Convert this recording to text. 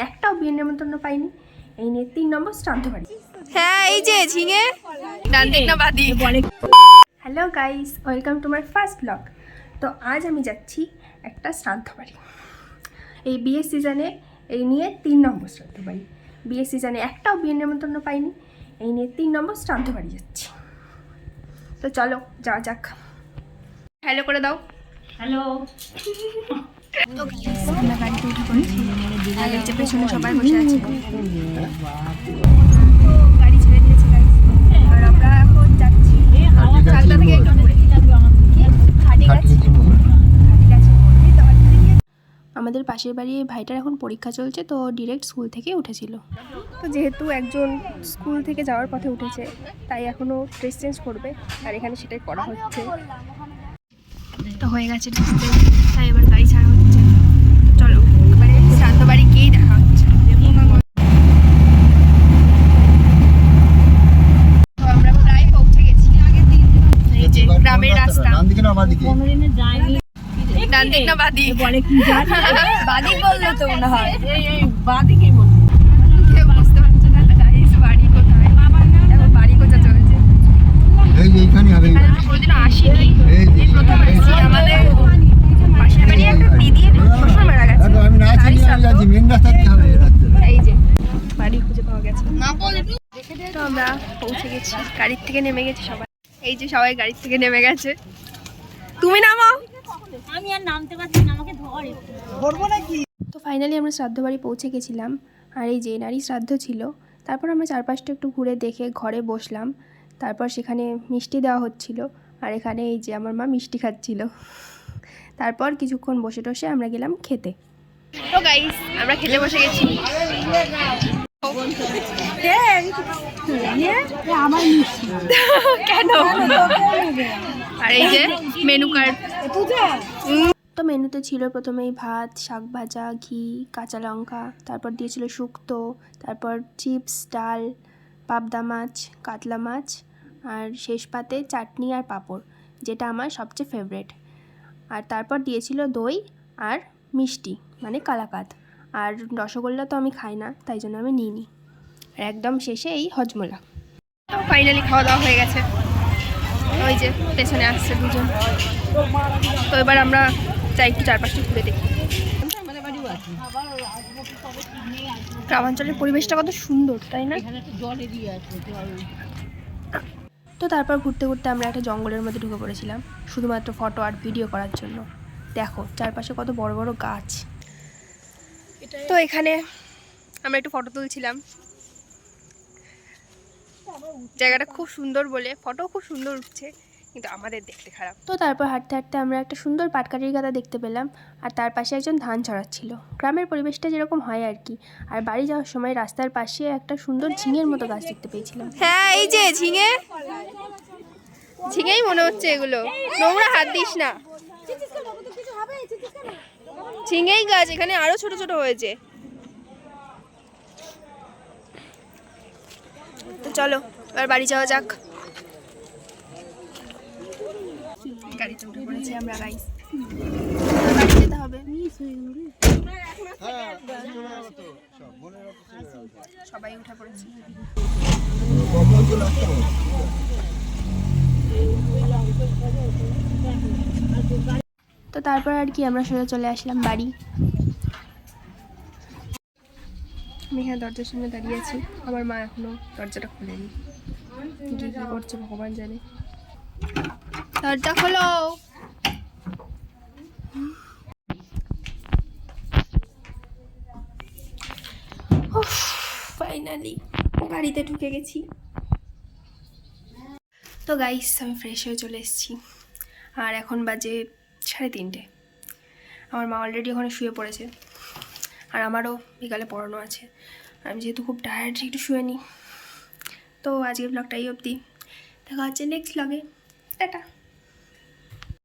একটাও বিয়ের নেমন্তন্ন পাইনি। এই নিয়ে 3 নম্বর শ্রাদ্ধ বাড়ি। হ্যাঁ এই যে ঝিঙে ডান দিক না বাদি। Hello guys, welcome to my first blog. তো আজ আমি যাচ্ছি একটা শ্রাদ্ধ বাড়ি। এই বিয়ের সিজনে এই নিয়ে 3 নম্বর শ্রাদ্ধ বাড়ি। বিয়ের সিজনে একটাও বিয়ের নেমন্তন্ন পাইনি। এই নিয়ে 3 নম্বর শ্রাদ্ধ বাড়ি যাচ্ছি। তো চলো যাওয়া যাক। হ্যালো করে দাও। হ্যালো। তো আমরা গাড়িতে উঠে পড়েছি আর এই যে পেছনে সবাই বসে আছে। তো গাড়ি ছেড়ে দিয়েছে গাইস, আর আমরা এখন যাচ্ছি চাকদা থেকে একটু দূরে আমাদের পাশের বাড়ি ভাইটার এখন পরীক্ষা চলছে, তো ডিরেক্ট স্কুল থেকে উঠেছিল। তো যেহেতু একজন স্কুল থেকে যাওয়ার পথে উঠেছে, তাই এখনও ড্রেস চেঞ্জ করবে, আর এখানে সেটাই করা হচ্ছে। তো হয়ে গেছে ড্রেস চেঞ্জ, তাই এবার গাড়ি ছাড়া হচ্ছে। চলো এবারে শ্রাদ্ধ বাড়ি গিয়েই দেখা হচ্ছে। তো আমরা প্রায় পৌঁছে গেছি। এই যে গ্রামের রাস্তা। ডান দিক না বাদিক বললো তো মনে হয়। বাদিকেই বললো, কেউ বুঝতে পারছে না গাইস বাড়ি কোথায়। এখন বাড়ি কোথায় চলছে এইখানে হবে। কোনোদিনও আসিনি, এই প্রথম আসছি। আমাদের পাশের বাড়ি একটা দিদি শ্বশুর মারা গেছে, এই যে বাড়ি খুঁজে পাওয়া গেছে। তো আমরা পৌঁছে গেছি, গাড়ির থেকে নেমে গেছি সবাই। এই যে সবাই গাড়ির থেকে নেমে গেছে। তুমি নামো। আমি আর নামতে পারছি না, আমাকে ধরবো নাকি। তো ফাইনালি আমরা শ্রাদ্ধ বাড়ি পৌঁছে গেছিলাম, আর এই যে নারী শ্রাদ্ধ ছিল। তারপর আমরা চারপাশটা একটু ঘুরে দেখে ঘরে বসলাম। তারপর সেখানে মিষ্টি দেওয়া হচ্ছিল, আর এখানে এই যে আমার মা মিষ্টি খাচ্ছিল। তারপর কিছুক্ষণ বসে টসে আমরা গেলাম খেতে। তো গাইস আমরা খেতে বসে গেছি। কেন? আর এই যে মেনু কার্ড। তো মেনুতে ছিল প্রথমেই ভাত, শাক ভাজা, ঘি, কাঁচা লঙ্কা, তারপর দিয়েছিল শুক্তো, তারপর চিপস, ডাল, পাবদা মাছ, কাতলা মাছ, আর শেষ পাতে চাটনি আর পাঁপড়, যেটা আমার সবচেয়ে ফেভারেট। আর তারপর দিয়েছিল দই আর মিষ্টি মানে কালাকাঁদ। আর রসগোল্লা তো আমি খাই না, তাই জন্য আমি নিইনি। আর একদম শেষে এই হজমোলা। ফাইনালি খাওয়া দাওয়া হয়ে গেছে। ওই যে পেছনে আসছে দুজন। তো এবার আমরা যাই একটু চারপাশটা ঘুরে দেখি। গ্রামাঞ্চলের পরিবেশটা কত সুন্দর, তাই না? তো তারপর ঘুরতে ঘুরতে আমরা একটা জঙ্গলের মধ্যে ঢুকে পড়েছিলাম, শুধুমাত্র ফটো আর ভিডিও করার জন্য। দেখো চারপাশে কত বড় বড় গাছ। তো এখানে আমরা একটু ফটো তুলছিলাম। জায়গাটা খুব সুন্দর বলে ফটো খুব সুন্দর উঠছে, কিন্তু আমাদের দেখতে খারাপ। তো তারপর হাঁটতে হাঁটতে আমরা একটা সুন্দর পাটকাঠির গাদা দেখতে পেলাম, আর তার পাশে একজন ধান ছড়াচ্ছিল। গ্রামের পরিবেশটা যেরকম হয় আর কি। আর বাড়ি যাওয়ার সময় রাস্তার পাশে একটা সুন্দর ঝিঙের মতো গাছ দেখতে পেয়েছিলাম। হ্যাঁ এই যে ঝিঙে, ঝিঙেই মনে হচ্ছে এগুলো। নোংরা হাত দিস না, ঝিঙেই গাছ। এখানে আরো ছোট ছোট হয়েছে। তো চলো এবার বাড়ি যাওয়া যাক। গাড়িতে উঠে পড়েছি আমরা গাইস, বাড়ি যেতে হবে। সবাই উঠে পড়েছি। তো তারপর আর কি আমরা সোজা চলে আসলাম বাড়ি। আমি এখানে দরজার সামনে দাঁড়িয়ে আছি, আমার মা এখনো দরজাটা খুলেনি। কি কি করছে ভগবান জানে। দরজা খোলো। ফাইনালি বাড়িতে ঢুকে গেছি। তো গাইস আমি ফ্রেশ হয়ে চলে এসেছি, আর এখন বাজে 3:30। আমার মা অলরেডি ওখানে শুয়ে পড়েছে, আর আমারও বিকালে পড়ানো আছে। আমি যেহেতু খুব টায়ার্ড, একটু শুয়ে নিই। তো আজকের ব্লগটা এই অবধি, দেখা হচ্ছে নেক্সট ব্লগে। টাটা।